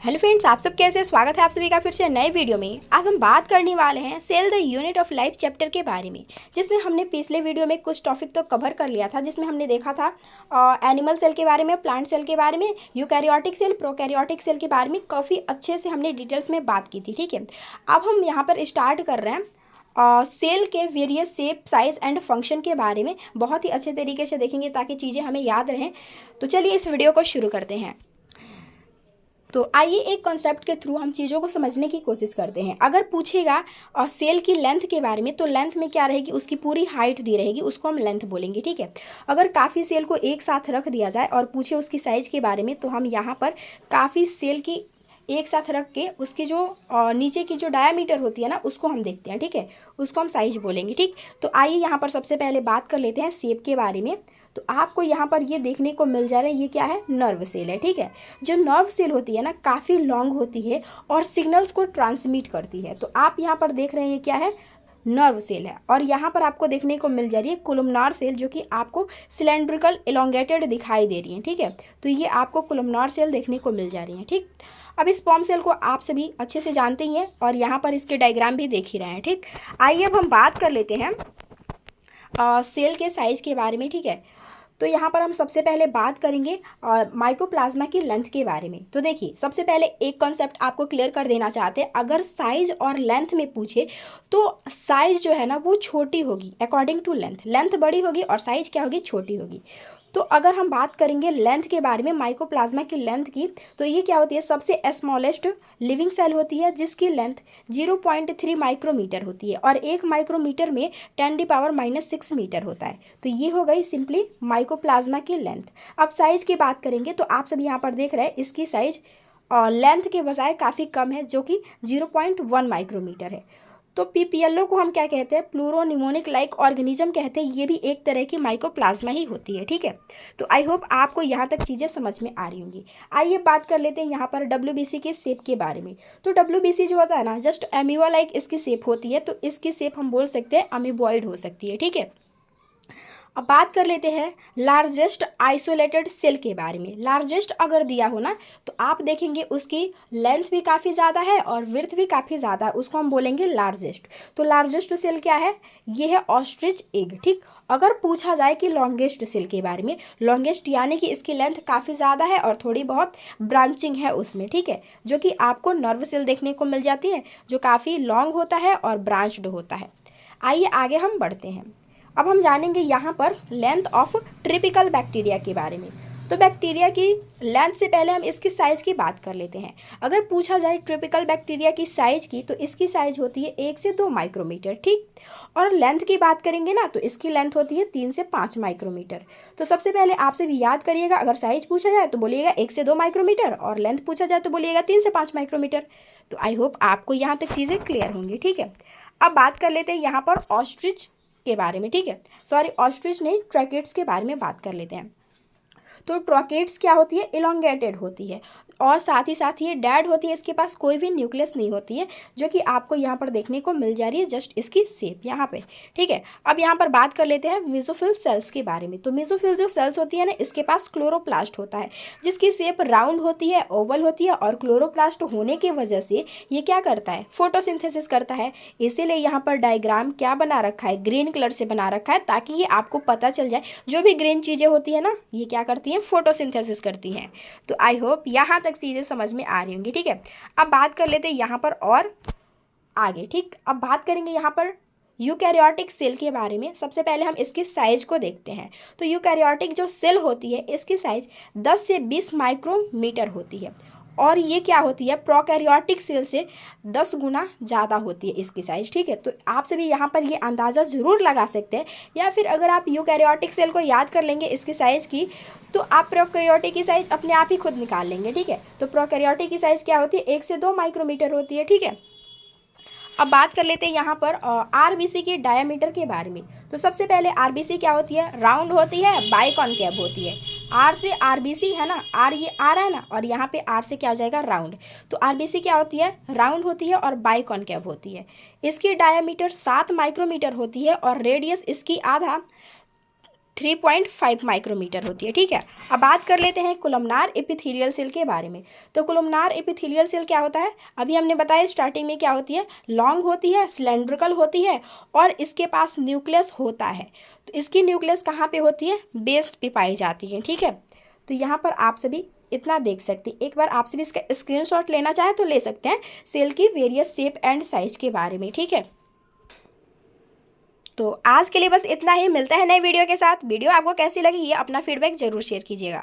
Hello friends, आप सब कैसे हैं? स्वागत है आप सभी का फिर से नए वीडियो में। आज हम बात करने वाले हैं cell the unit of life chapter के बारे में, जिसमें हमने पिछले वीडियो में कुछ टॉपिक तो कवर कर लिया था, जिसमें हमने देखा था एनिमल सेल के बारे में, प्लांट सेल के बारे में, यूकैरियोटिक सेल, प्रोकैरियोटिक सेल के बारे में काफ़ी अच्छे से हमने डिटेल्स में बात की थी। ठीक है, अब हम यहाँ पर स्टार्ट कर रहे हैं सेल के various shape, size and function के बारे में। बहुत ही अच्छे तरीके से देखेंगे ताकि चीज़ें हमें याद रहें। तो चलिए इस वीडियो को शुरू करते हैं। तो आइए एक कॉन्सेप्ट के थ्रू हम चीज़ों को समझने की कोशिश करते हैं। अगर पूछेगा और सेल की लेंथ के बारे में, तो लेंथ में क्या रहेगी, उसकी पूरी हाइट दी रहेगी, उसको हम लेंथ बोलेंगे। ठीक है, अगर काफ़ी सेल को एक साथ रख दिया जाए और पूछे उसकी साइज़ के बारे में, तो हम यहाँ पर काफ़ी सेल की एक साथ रख के उसकी जो नीचे की जो डायामीटर होती है ना, उसको हम देखते हैं। ठीक है, उसको हम साइज बोलेंगे। ठीक, तो आइए यहाँ पर सबसे पहले बात कर लेते हैं शेप के बारे में। तो आपको यहाँ पर ये देखने को मिल जा रहा है, ये क्या है, नर्व सेल है। ठीक है, जो नर्व सेल होती है ना, काफ़ी लॉन्ग होती है और सिग्नल्स को ट्रांसमिट करती है। तो आप यहाँ पर देख रहे हैं क्या है, नर्व सेल है। और यहाँ पर आपको देखने को मिल जा रही है कोलुमनार सेल, जो कि आपको सिलेंड्रिकल एलोंगेटेड दिखाई दे रही है। ठीक है, तो ये आपको कोलुमनार सेल देखने को मिल जा रही है। ठीक, अब इस स्पर्म सेल को आप सभी अच्छे से जानते ही हैं और यहाँ पर इसके डायग्राम भी देख ही रहे हैं। ठीक, आइए अब हम बात कर लेते हैं सेल के साइज के बारे में। ठीक है, तो यहाँ पर हम सबसे पहले बात करेंगे माइकोप्लाज्मा की लेंथ के बारे में। तो देखिए, सबसे पहले एक कॉन्सेप्ट आपको क्लियर कर देना चाहते हैं। अगर साइज और लेंथ में पूछे तो साइज जो है ना, वो छोटी होगी अकॉर्डिंग टू लेंथ। लेंथ बड़ी होगी और साइज क्या होगी, छोटी होगी। तो अगर हम बात करेंगे लेंथ के बारे में, माइकोप्लाज्मा की लेंथ की, तो ये क्या होती है, सबसे स्मॉलेस्ट लिविंग सेल होती है, जिसकी लेंथ 0.3 माइक्रोमीटर होती है और 1 माइक्रोमीटर में 10⁻⁻6 मीटर होता है। तो ये हो गई सिंपली माइकोप्लाज्मा की लेंथ। अब साइज की बात करेंगे तो आप सब यहाँ पर देख रहे हैं, इसकी साइज और लेंथ के बजाय काफ़ी कम है, जो कि 0.1 माइक्रोमीटर है। तो पीपीएलओ को हम क्या कहते हैं, प्लूरोनिमोनिक लाइक ऑर्गेनिज्म कहते हैं। ये भी एक तरह की माइकोप्लाज्मा ही होती है। ठीक है, तो आई होप आपको यहाँ तक चीज़ें समझ में आ रही होंगी। आइए बात कर लेते हैं यहाँ पर डब्ल्यूबीसी के शेप के बारे में। तो डब्ल्यूबीसी जो होता है ना, जस्ट अमीबा लाइक इसकी शेप होती है, तो इसकी शेप हम बोल सकते हैं अमीबॉइड हो सकती है। ठीक है, अब बात कर लेते हैं लार्जेस्ट आइसोलेटेड सेल के बारे में। लार्जेस्ट अगर दिया हो ना, तो आप देखेंगे उसकी लेंथ भी काफ़ी ज़्यादा है और विड्थ भी काफ़ी ज़्यादा है, उसको हम बोलेंगे लार्जेस्ट। तो लार्जेस्ट सेल क्या है, ये है ऑस्ट्रिच एग। ठीक, अगर पूछा जाए कि लॉन्गेस्ट सेल के बारे में, लॉन्गेस्ट यानी कि इसकी लेंथ काफ़ी ज़्यादा है और थोड़ी बहुत ब्रांचिंग है उसमें। ठीक है, जो कि आपको नर्व सेल देखने को मिल जाती है, जो काफ़ी लॉन्ग होता है और ब्रांच्ड होता है। आइए आगे हम बढ़ते हैं। अब हम जानेंगे यहाँ पर लेंथ ऑफ ट्रिपिकल बैक्टीरिया के बारे में। तो बैक्टीरिया की लेंथ से पहले हम इसकी साइज़ की बात कर लेते हैं। अगर पूछा जाए ट्रिपिकल बैक्टीरिया की साइज़ की, तो इसकी साइज़ होती है 1 से 2 माइक्रोमीटर। ठीक, और लेंथ की बात करेंगे ना, तो इसकी लेंथ होती है 3 से 5 माइक्रोमीटर। तो सबसे पहले आपसे भी याद करिएगा, अगर साइज़ पूछा जाए तो बोलिएगा 1 से 2 माइक्रोमीटर और लेंथ पूछा जाए तो बोलिएगा 3 से 5 माइक्रोमीटर। तो आई होप आपको यहाँ तक चीज़ें क्लियर होंगी। ठीक है, अब बात कर लेते हैं यहाँ पर ऑस्ट्रिच के बारे में। ठीक है, सॉरी, ऑस्ट्रिच नहीं, ट्रैकेट्स के बारे में बात कर लेते हैं। तो ट्रॉकेट्स क्या होती है, इलोंगेटेड होती है और साथ ही ये डेड होती है, इसके पास कोई भी न्यूक्लियस नहीं होती है, जो कि आपको यहाँ पर देखने को मिल जा रही है, जस्ट इसकी शेप यहाँ पे। ठीक है, अब यहाँ पर बात कर लेते हैं मेसोफिल सेल्स के बारे में। तो मेसोफिल जो सेल्स होती है ना, इसके पास क्लोरोप्लास्ट होता है, जिसकी शेप राउंड होती है, ओवल होती है, और क्लोरोप्लास्ट होने की वजह से ये क्या करता है, फोटोसिंथेसिस करता है। इसीलिए यहाँ पर डायग्राम क्या बना रखा है, ग्रीन कलर से बना रखा है, ताकि ये आपको पता चल जाए जो भी ग्रीन चीज़ें होती है ना, ये क्या करती हैं, फोटोसिंथेसिस करती हैं। तो आई होप यहाँ तक चीज़ें समझ में आ रही होंगी। ठीक है, अब बात कर लेते हैं यहाँ पर और आगे। ठीक, अब बात करेंगे यहाँ पर यूकैरियोटिक सेल के बारे में। सबसे पहले हम इसकी साइज को देखते हैं। तो यूकैरियोटिक जो सेल होती है, इसकी साइज 10 से 20 माइक्रोमीटर होती है और ये क्या होती है, प्रोकैरियोटिक सेल से 10 गुना ज़्यादा होती है इसकी साइज। ठीक है, तो आप सभी यहाँ पर ये अंदाज़ा ज़रूर लगा सकते हैं, या फिर अगर आप यूकैरियोटिक सेल को याद कर लेंगे इसकी साइज़ की, तो आप प्रोकैरियोटिक की साइज़ अपने आप ही खुद निकाल लेंगे। ठीक है, तो प्रोकैरियोटिक की साइज़ क्या होती है, 1 से 2 माइक्रोमीटर होती है। ठीक है, अब बात कर लेते हैं यहाँ पर आरबीसी के डायमीटर के बारे में। तो सबसे पहले आरबीसी क्या होती है, राउंड होती है, बाइकॉनकेव होती है। आर से आरबीसी है ना, आर ये आ रहा है ना, और यहाँ पे आर से क्या हो जाएगा, राउंड। तो आरबीसी क्या होती है, राउंड होती है और बाइकॉनकेव होती है। इसकी डायमीटर 7 माइक्रोमीटर होती है और रेडियस इसकी आधा 3.5 माइक्रोमीटर होती है। ठीक है, अब बात कर लेते हैं कोलमनार एपिथेलियल सेल के बारे में। तो कोलमनार एपिथेलियल सेल क्या होता है, अभी हमने बताया स्टार्टिंग में क्या होती है, लॉन्ग होती है, सिलेंड्रिकल होती है और इसके पास न्यूक्लियस होता है। तो इसकी न्यूक्लियस कहाँ पे होती है, बेस पे पाई जाती है। ठीक है, तो यहाँ पर आप सभी इतना देख सकते हैं। एक बार आप सभी इसका स्क्रीनशॉट लेना चाहें तो ले सकते हैं सेल की वेरियस शेप एंड साइज के बारे में। ठीक है, तो आज के लिए बस इतना ही, मिलता है नए वीडियो के साथ। वीडियो आपको कैसी लगी ये अपना फीडबैक जरूर शेयर कीजिएगा।